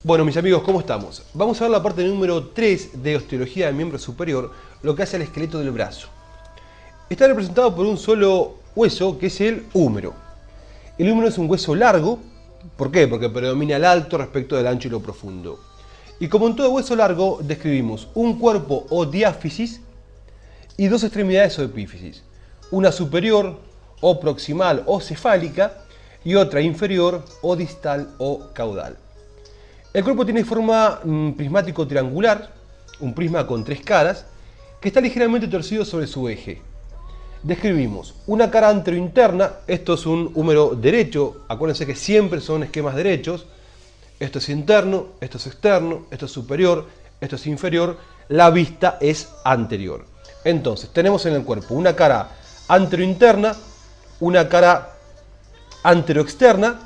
Bueno, mis amigos, ¿cómo estamos? Vamos a ver la parte número 3 de osteología del miembro superior, lo que hace al esqueleto del brazo. Está representado por un solo hueso, que es el húmero. El húmero es un hueso largo. ¿Por qué? Porque predomina el alto respecto del ancho y lo profundo. Y como en todo hueso largo, describimos un cuerpo o diáfisis y dos extremidades o epífisis. Una superior o proximal o cefálica y otra inferior o distal o caudal. El cuerpo tiene forma prismático triangular, un prisma con tres caras, que está ligeramente torcido sobre su eje. Describimos una cara anterointerna, esto es un húmero derecho, acuérdense que siempre son esquemas derechos. Esto es interno, esto es externo, esto es superior, esto es inferior, la vista es anterior. Entonces tenemos en el cuerpo una cara anterointerna, una cara anteroexterna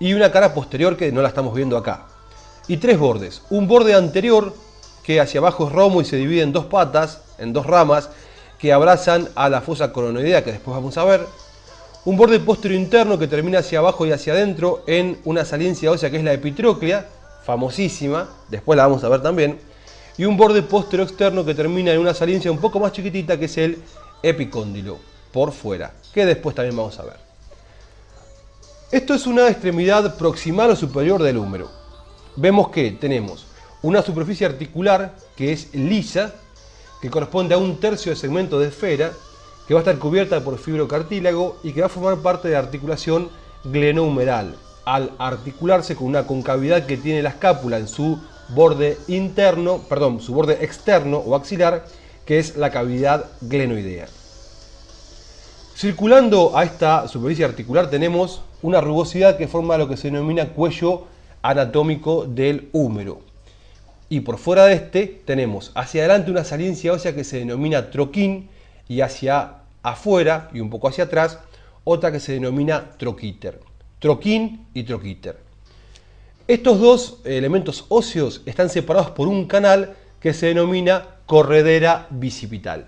y una cara posterior que no la estamos viendo acá. Y tres bordes. Un borde anterior que hacia abajo es romo y se divide en dos patas, en dos ramas, que abrazan a la fosa coronoidea, que después vamos a ver. Un borde posterior interno que termina hacia abajo y hacia adentro en una saliencia ósea que es la epitróclea, famosísima, después la vamos a ver también. Y un borde posterior externo que termina en una saliencia un poco más chiquitita que es el epicóndilo, por fuera, que después también vamos a ver. Esto es una extremidad proximal o superior del húmero. Vemos que tenemos una superficie articular que es lisa, que corresponde a un tercio de segmento de esfera, que va a estar cubierta por fibrocartílago y que va a formar parte de la articulación glenohumeral, al articularse con una concavidad que tiene la escápula en su borde interno, perdón, su borde externo o axilar, que es la cavidad glenoidea. Circulando a esta superficie articular tenemos una rugosidad que forma lo que se denomina cuello anatómico del húmero. Y por fuera de este tenemos hacia adelante una saliencia ósea que se denomina troquín y hacia afuera y un poco hacia atrás otra que se denomina troquíter. Troquín y troquíter. Estos dos elementos óseos están separados por un canal que se denomina corredera bicipital.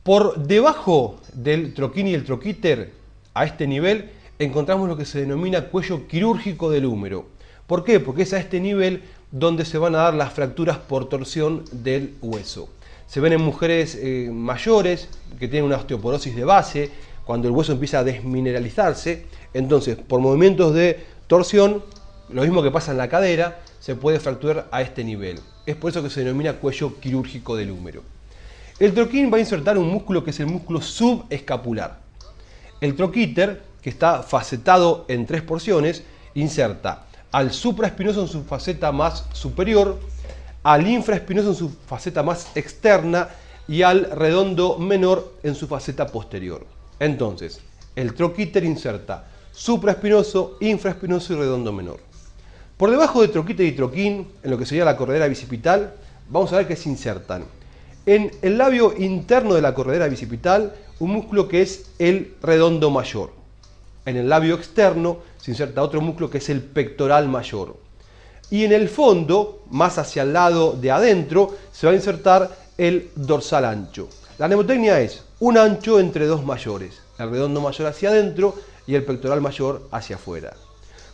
Por debajo del troquín y el troquíter, a este nivel, encontramos lo que se denomina cuello quirúrgico del húmero. ¿Por qué? Porque es a este nivel donde se van a dar las fracturas por torsión del hueso. Se ven en mujeres mayores que tienen una osteoporosis de base, cuando el hueso empieza a desmineralizarse. Entonces, por movimientos de torsión, lo mismo que pasa en la cadera, se puede fracturar a este nivel. Es por eso que se denomina cuello quirúrgico del húmero. El troquín va a insertar un músculo que es el músculo subescapular. El troquíter, que está facetado en tres porciones, inserta al supraespinoso en su faceta más superior, al infraespinoso en su faceta más externa y al redondo menor en su faceta posterior. Entonces, el troquíter inserta supraespinoso, infraespinoso y redondo menor. Por debajo de troquíter y troquín, en lo que sería la corredera bicipital, vamos a ver que se insertan en el labio interno de la corredera bicipital un músculo que es el redondo mayor. En el labio externo se inserta otro músculo que es el pectoral mayor. Y en el fondo, más hacia el lado de adentro, se va a insertar el dorsal ancho. La mnemotecnia es un ancho entre dos mayores, el redondo mayor hacia adentro y el pectoral mayor hacia afuera.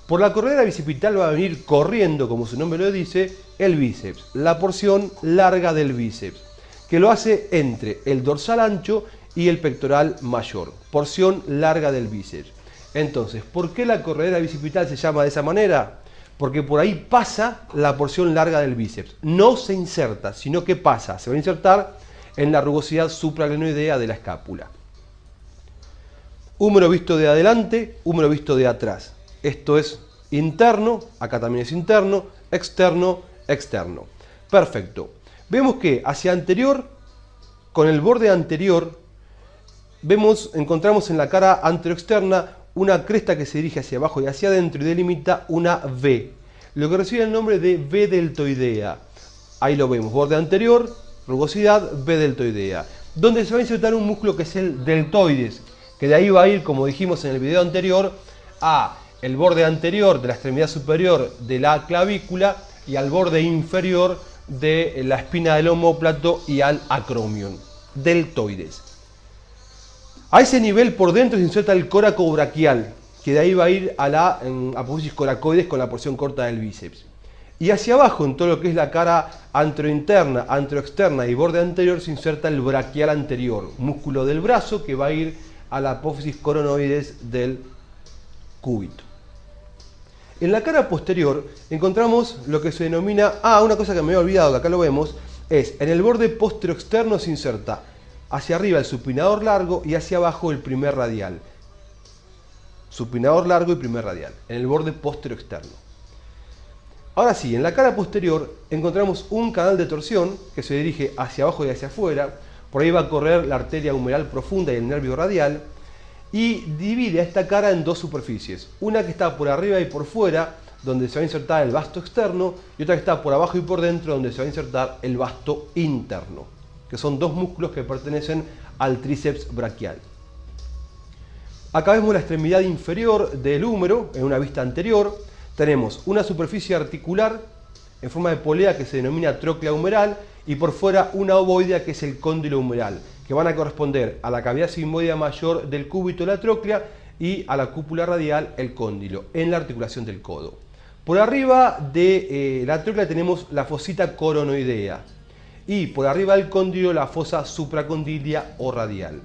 Por la corredera bicipital va a venir corriendo, como su nombre lo dice, el bíceps, la porción larga del bíceps, que lo hace entre el dorsal ancho y el pectoral mayor, porción larga del bíceps. Entonces, ¿por qué la corredera bicipital se llama de esa manera? Porque por ahí pasa la porción larga del bíceps. No se inserta, sino que pasa. Se va a insertar en la rugosidad supraglenoidea de la escápula. Húmero visto de adelante, húmero visto de atrás. Esto es interno, acá también es interno, externo, externo. Perfecto. Vemos que hacia anterior, con el borde anterior, encontramos en la cara anteroexterna una cresta que se dirige hacia abajo y hacia adentro y delimita una V, lo que recibe el nombre de V deltoidea. Ahí lo vemos, borde anterior, rugosidad, V deltoidea, donde se va a insertar un músculo que es el deltoides, que de ahí va a ir, como dijimos en el video anterior, a el borde anterior de la extremidad superior de la clavícula y al borde inferior de la espina del omóplato y al acromion, deltoides. A ese nivel por dentro se inserta el córaco braquial, que de ahí va a ir a la apófisis coracoides con la porción corta del bíceps. Y hacia abajo, en todo lo que es la cara anterointerna, anteroexterna y borde anterior, se inserta el braquial anterior, músculo del brazo que va a ir a la apófisis coronoides del cúbito. En la cara posterior encontramos lo que se denomina, una cosa que me había olvidado, que acá lo vemos, es en el borde posteroexterno se inserta hacia arriba el supinador largo y hacia abajo el primer radial. Supinador largo y primer radial, en el borde posteroexterno. Ahora sí, en la cara posterior encontramos un canal de torsión que se dirige hacia abajo y hacia afuera. Por ahí va a correr la arteria humeral profunda y el nervio radial. Y divide a esta cara en dos superficies. Una que está por arriba y por fuera, donde se va a insertar el vasto externo, y otra que está por abajo y por dentro, donde se va a insertar el vasto interno, que son dos músculos que pertenecen al tríceps braquial. Acá vemos la extremidad inferior del húmero, en una vista anterior. Tenemos una superficie articular en forma de polea que se denomina tróclea humeral y por fuera una ovoidea que es el cóndilo humeral, que van a corresponder a la cavidad sigmoidea mayor del cúbito, la tróclea, y a la cúpula radial, el cóndilo, en la articulación del codo. Por arriba de la tróclea tenemos la fosita coronoidea y por arriba del cóndilo la fosa supracondilia o radial.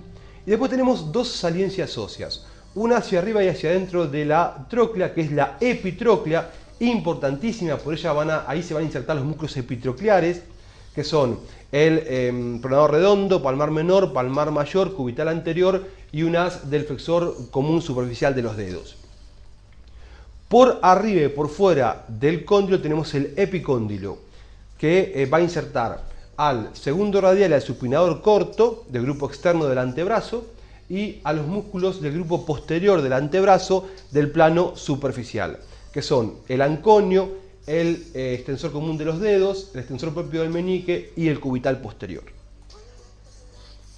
Y después tenemos dos saliencias óseas, una hacia arriba y hacia adentro de la tróclea, que es la epitróclea, importantísima, por ella ahí se van a insertar los músculos epitrocleares, que son el pronador redondo, palmar menor, palmar mayor, cubital anterior y un haz del flexor común superficial de los dedos. Por arriba y por fuera del cóndilo tenemos el epicóndilo, que va a insertar al segundo radial y al supinador corto del grupo externo del antebrazo y a los músculos del grupo posterior del antebrazo del plano superficial, que son el anconio, el extensor común de los dedos, el extensor propio del meñique y el cubital posterior.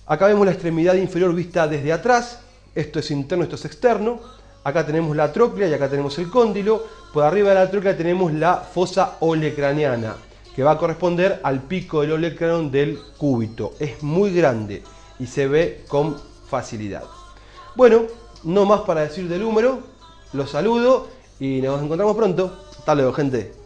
Acá vemos la extremidad inferior vista desde atrás, esto es interno, esto es externo. Acá tenemos la tróclea y acá tenemos el cóndilo. Por arriba de la tróclea tenemos la fosa olecraniana, que va a corresponder al pico del olecranon del cúbito. Es muy grande y se ve con facilidad. Bueno, no más para decir del húmero. Los saludo y nos encontramos pronto. Hasta luego, gente.